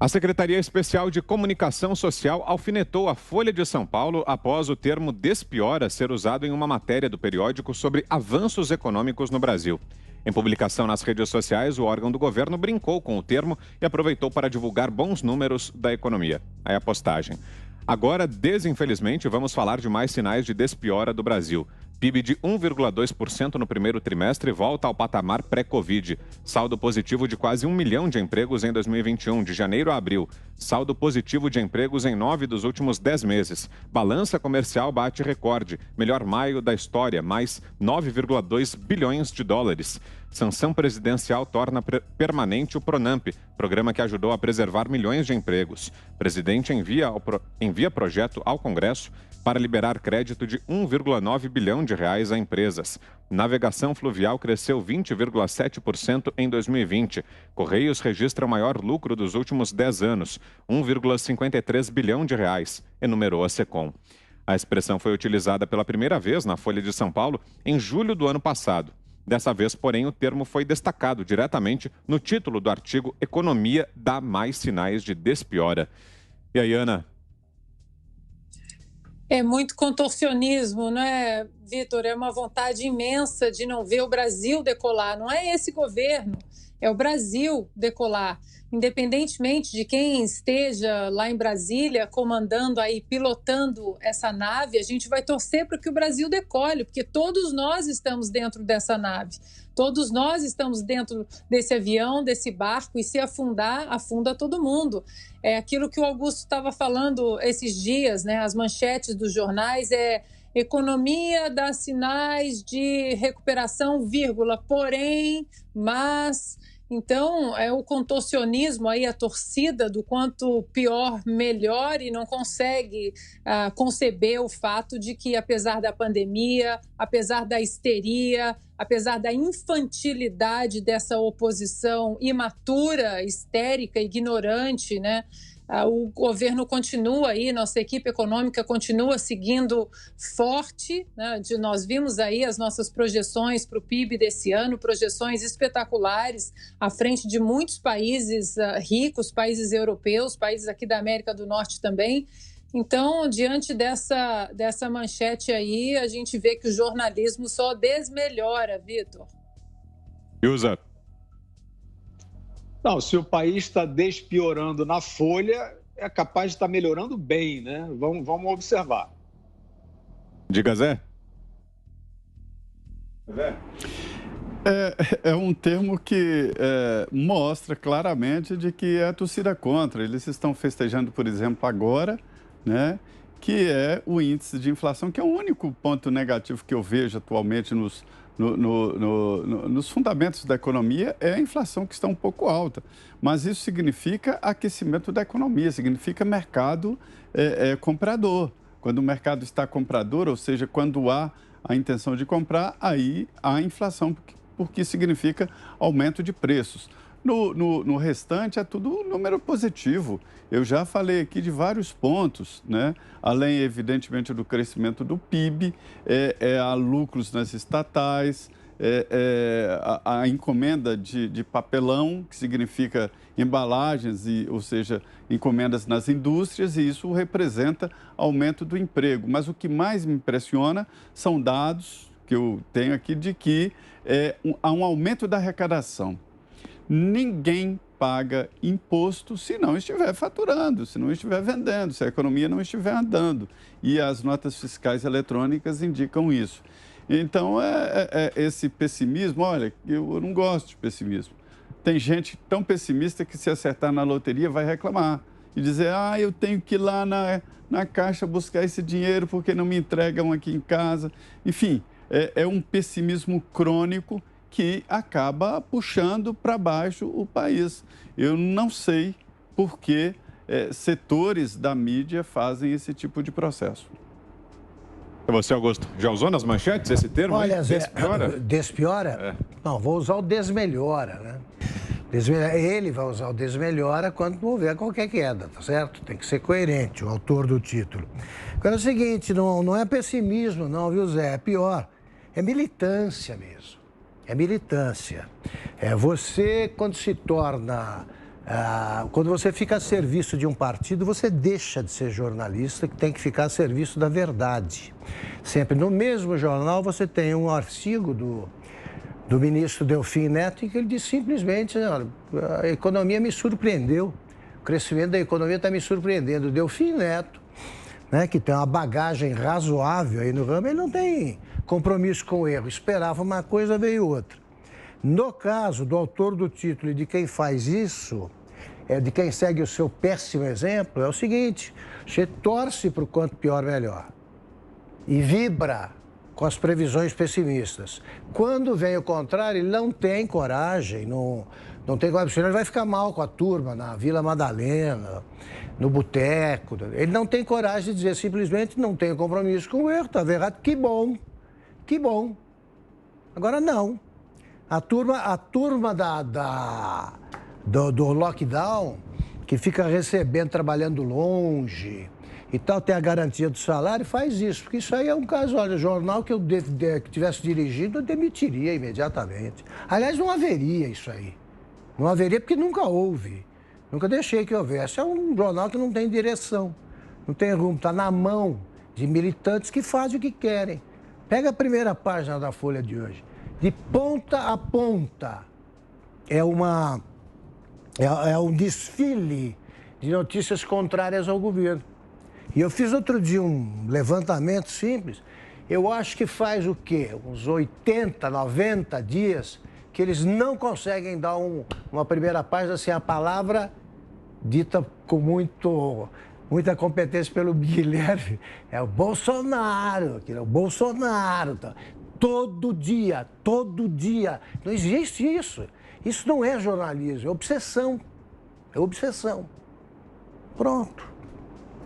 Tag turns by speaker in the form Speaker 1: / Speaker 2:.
Speaker 1: A Secretaria Especial de Comunicação Social alfinetou a Folha de São Paulo após o termo despiora ser usado em uma matéria do periódico sobre avanços econômicos no Brasil. Em publicação nas redes sociais, o órgão do governo brincou com o termo e aproveitou para divulgar bons números da economia. Aí a postagem. Agora, desinfelizmente, vamos falar de mais sinais de despiora do Brasil. PIB de 1,2% no primeiro trimestre volta ao patamar pré-Covid. Saldo positivo de quase 1 milhão de empregos em 2021, de janeiro a abril. Saldo positivo de empregos em 9 dos últimos 10 meses. Balança comercial bate recorde. Melhor maio da história, mais 9,2 bilhões de dólares. Sanção presidencial torna permanente o Pronamp, programa que ajudou a preservar milhões de empregos. Presidente envia projeto ao Congresso para liberar crédito de 1,9 bilhão de reais a empresas. Navegação fluvial cresceu 20,7% em 2020. Correios registra o maior lucro dos últimos 10 anos, 1,53 bilhão de reais, enumerou a Secom. A expressão foi utilizada pela primeira vez na Folha de São Paulo em julho do ano passado. Dessa vez, porém, o termo foi destacado diretamente no título do artigo Economia dá mais sinais de despiora. E aí, Ana?
Speaker 2: É muito contorcionismo, né, Vitor? É uma vontade imensa de não ver o Brasil decolar. Não é esse governo, é o Brasil decolar. Independentemente de quem esteja lá em Brasília comandando aí, pilotando essa nave, a gente vai torcer para que o Brasil decole, porque todos nós estamos dentro dessa nave. Todos nós estamos dentro desse avião, desse barco, e se afundar, afunda todo mundo. É aquilo que o Augusto estava falando esses dias, né? As manchetes dos jornais economia dá sinais de recuperação, vírgula, porém, mas... Então, é o contorcionismo aí, a torcida do quanto pior, melhor, e não consegue conceber o fato de que, apesar da pandemia, apesar da histeria, apesar da infantilidade dessa oposição imatura, histérica, ignorante, né? O governo continua aí, nossa equipe econômica continua seguindo forte, né? Nós vimos aí as nossas projeções para o PIB desse ano, projeções espetaculares, à frente de muitos países ricos, países europeus, países aqui da América do Norte também. Então, diante dessa manchete aí, a gente vê que o jornalismo só desmelhora, Vitor.
Speaker 1: Ilza.
Speaker 3: Não, se o país está despiorando na Folha, é capaz de estar melhorando bem, né? Vamos observar.
Speaker 1: Diga, Zé.
Speaker 4: É um termo que mostra claramente de que é a torcida contra. Eles estão festejando, por exemplo, agora, né, que é o índice de inflação, que é o único ponto negativo que eu vejo atualmente nos fundamentos da economia, é a inflação que está um pouco alta. Mas isso significa aquecimento da economia, significa mercado comprador. Quando o mercado está comprador, ou seja, quando há a intenção de comprar, aí há inflação, porque significa aumento de preços. No restante, é tudo número positivo. Eu já falei aqui de vários pontos, né? Além, evidentemente, do crescimento do PIB, há lucros nas estatais, a encomenda de papelão, que significa embalagens, ou seja, encomendas nas indústrias, e isso representa aumento do emprego. Mas o que mais me impressiona são dados que eu tenho aqui de que há um aumento da arrecadação. Ninguém paga imposto se não estiver faturando, se não estiver vendendo, se a economia não estiver andando. E as notas fiscais eletrônicas indicam isso. Então, esse pessimismo, olha, eu não gosto de pessimismo. Tem gente tão pessimista que se acertar na loteria vai reclamar e dizer, eu tenho que ir lá na Caixa buscar esse dinheiro porque não me entregam aqui em casa. Enfim, é um pessimismo crônico que acaba puxando para baixo o país. Eu não sei por que setores da mídia fazem esse tipo de processo.
Speaker 1: E você, Augusto, já usou nas manchetes esse termo?
Speaker 5: Olha, Zé,
Speaker 1: despiora?
Speaker 5: Despiora? Não, vou usar o desmelhora, né? Ele vai usar o desmelhora quando houver qualquer queda, tá certo? Tem que ser coerente, o autor do título. Agora é o seguinte, não é pessimismo não, viu, Zé? É pior, é militância mesmo. É militância. Você, quando se torna Quando você fica a serviço de um partido, você deixa de ser jornalista, que tem que ficar a serviço da verdade. Sempre no mesmo jornal você tem um artigo do ministro Delfim Neto, em que ele diz simplesmente, olha, a economia me surpreendeu, o crescimento da economia está me surpreendendo. O Delfim Neto, né, que tem uma bagagem razoável aí no ramo, ele não tem compromisso com o erro, esperava uma coisa, veio outra. No caso do autor do título e de quem faz isso, de quem segue o seu péssimo exemplo, é o seguinte: você torce para o quanto pior, melhor. E vibra com as previsões pessimistas. Quando vem o contrário, ele não tem coragem, não tem coragem, senão ele vai ficar mal com a turma na Vila Madalena, no boteco. Ele não tem coragem de dizer simplesmente não tenho compromisso com o erro, estava errado, que bom, que bom. Agora não. A turma do lockdown, que fica recebendo, trabalhando longe e tal, tem a garantia do salário, faz isso. Porque isso aí é um caso, olha, jornal que eu tivesse dirigido, eu demitiria imediatamente. Aliás, não haveria isso aí. Não haveria porque nunca houve. Nunca deixei que houvesse. É um jornal que não tem direção, não tem rumo, está na mão de militantes que fazem o que querem. Pega a primeira página da Folha de hoje. De ponta a ponta, é um desfile de notícias contrárias ao governo. E eu fiz outro dia um levantamento simples, eu acho que faz o quê? Uns 80, 90 dias que eles não conseguem dar uma primeira página sem a palavra dita com muita competência pelo Guilherme. É o Bolsonaro, que é o Bolsonaro. Tá? Todo dia. Não existe isso. Isso não é jornalismo, é obsessão. É obsessão. Pronto.